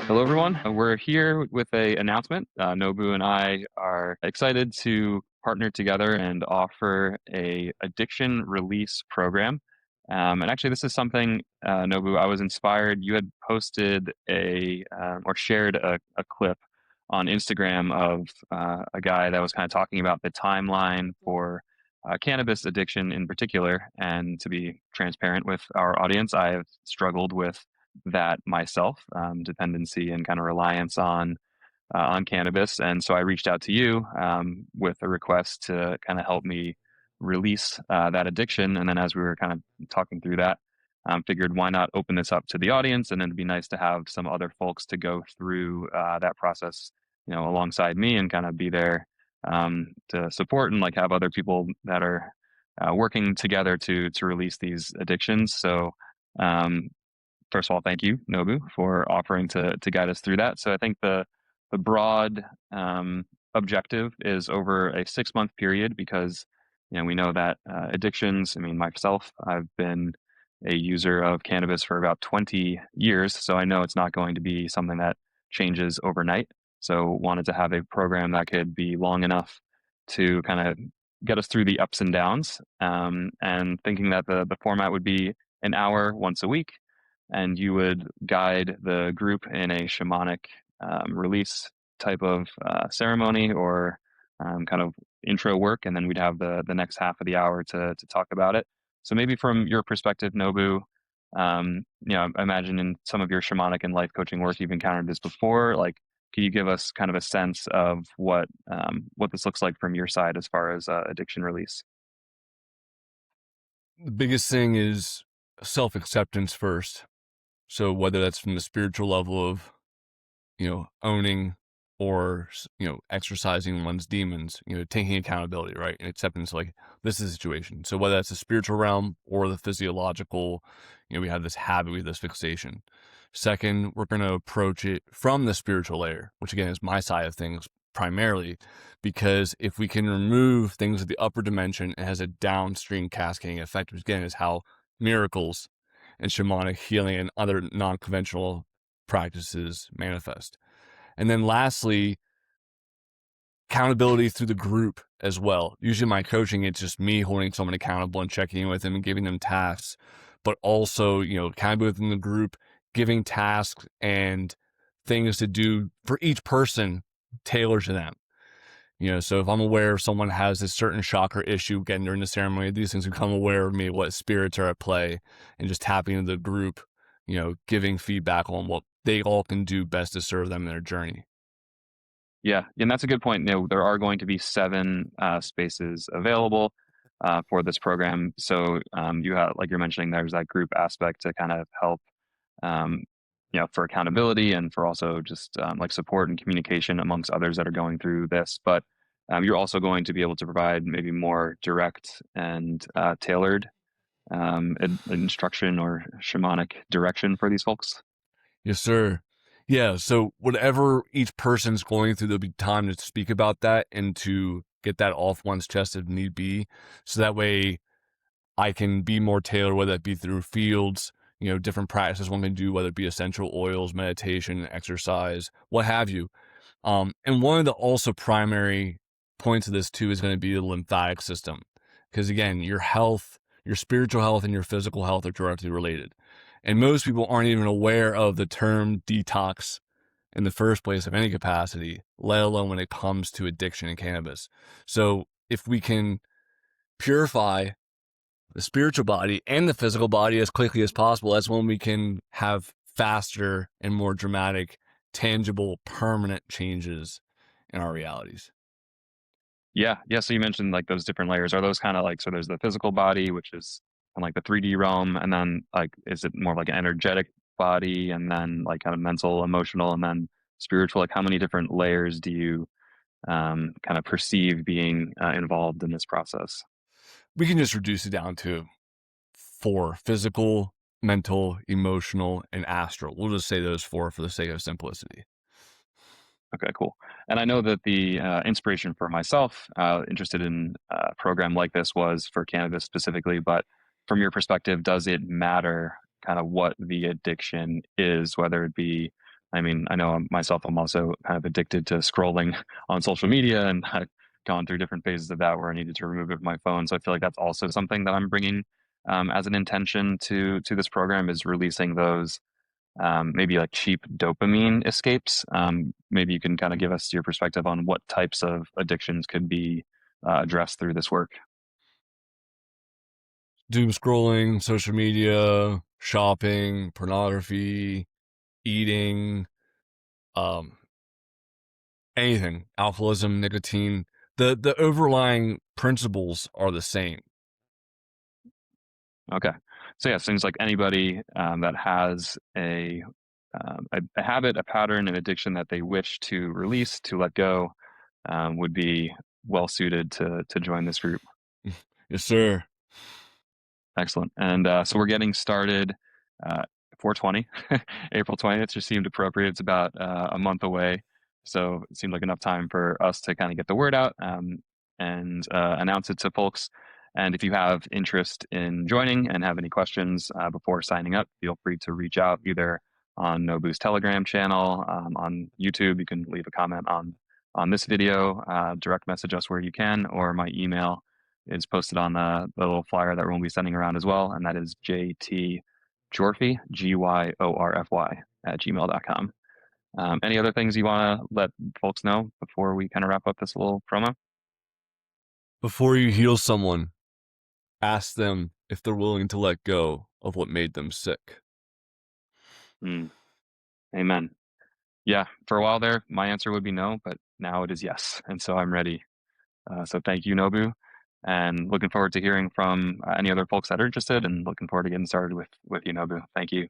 Hello, everyone. We're here with a announcement. Nobu and I are excited to partner together and offer a addiction release program. And actually, this is something, Nobu, I was inspired. You had posted or shared a clip on Instagram of a guy that was kind of talking about the timeline for cannabis addiction in particular. And to be transparent with our audience, I have struggled with that myself, dependency and kind of reliance on cannabis. And so I reached out to you with a request to kind of help me release that addiction. And then as we were kind of talking through that, figured why not open this up to the audience, and then it'd be nice to have some other folks to go through that process, alongside me and kind of be there to support and like have other people that are working together to release these addictions. So um, first of all, thank you, Nobu, for offering to guide us through that. So I think the broad objective is over a 6-month period because we know that addictions. I mean, myself, I've been a user of cannabis for about 20 years, so I know it's not going to be something that changes overnight. So wanted to have a program that could be long enough to kind of get us through the ups and downs, and thinking that the format would be an hour once a week, and you would guide the group in a shamanic release type of ceremony or kind of intro work, and then we'd have the next half of the hour to talk about it. So maybe from your perspective, Nobu, I imagine in some of your shamanic and life coaching work, you've encountered this before. Like, can you give us kind of a sense of what this looks like from your side as far as addiction release? The biggest thing is self-acceptance first. So whether that's from the spiritual level of, owning or, exercising one's demons, taking accountability, right? And acceptance, like this is a situation. So whether that's the spiritual realm or the physiological, we have this habit, we have this fixation. Second, we're going to approach it from the spiritual layer, which again is my side of things primarily, because if we can remove things of the upper dimension, it has a downstream cascading effect, which again is how miracles and shamanic healing and other non-conventional practices manifest. And then lastly, accountability through the group as well. Usually my coaching, it's just me holding someone accountable and checking in with them and giving them tasks, but also, accountability within the group, giving tasks and things to do for each person tailored to them. So if I'm aware someone has a certain chakra issue getting during the ceremony, these things become aware of me, what spirits are at play, and just tapping into the group, giving feedback on what they all can do best to serve them in their journey. Yeah, and that's a good point. There are going to be 7 spaces available for this program. So you have, like you're mentioning, there's that group aspect to kind of help, um, for accountability and for also just like support and communication amongst others that are going through this. But you're also going to be able to provide maybe more direct and tailored instruction or shamanic direction for these folks. Yes, sir. Yeah. So whatever each person's going through, there'll be time to speak about that and to get that off one's chest if need be. So that way I can be more tailored, whether it be through fields, different practices one can do, whether it be essential oils, meditation, exercise, what have you. And one of the also primary points of this too is going to be the lymphatic system. Because again, your health, your spiritual health and your physical health are directly related. And most people aren't even aware of the term detox in the first place of any capacity, let alone when it comes to addiction and cannabis. So if we can purify the spiritual body and the physical body as quickly as possible, that's when we can have faster and more dramatic, tangible, permanent changes in our realities. Yeah, yeah. So you mentioned like those different layers. Are those kind of like, so there's the physical body, which is kind of like the 3D realm, and then like is it more like an energetic body, and then like kind of mental, emotional, and then spiritual? Like how many different layers do you kind of perceive being involved in this process? We can just reduce it down to 4: physical, mental, emotional, and astral. We'll just say those 4 for the sake of simplicity. Okay, cool. And I know that the inspiration for myself, interested in a program like this, was for cannabis specifically. But from your perspective, does it matter kind of what the addiction is, whether it be I mean, I know myself, I'm also kind of addicted to scrolling on social media, and I've gone through different phases of that where I needed to remove it from my phone. So I feel like that's also something that I'm bringing as an intention to this program, is releasing those maybe like cheap dopamine escapes. Maybe you can kind of give us your perspective on what types of addictions could be addressed through this work. Doom scrolling, social media, shopping, pornography, eating, um, anything, alcoholism, nicotine. The overlying principles are the same. Okay. So yeah, seems like anybody that has a habit, a pattern, an addiction that they wish to release, to let go, would be well suited to join this group. Yes, sir. Excellent. And so we're getting started 420, April 20th just seemed appropriate. It's about a month away. So it seemed like enough time for us to kind of get the word out and announce it to folks. And if you have interest in joining and have any questions before signing up, feel free to reach out either on Nobu's Telegram channel, on YouTube. You can leave a comment on this video, direct message us where you can, or my email is posted on the little flyer that we'll be sending around as well. And that is JT Jorfy, GYORFY at gmail.com. Any other things you want to let folks know before we kind of wrap up this little promo? Before you heal someone, ask them if they're willing to let go of what made them sick. Mm, amen. Yeah, for a while there, my answer would be no, but now it is yes. And so I'm ready. So thank you, Nobu. And looking forward to hearing from any other folks that are interested, and looking forward to getting started with you, Nobu. Thank you.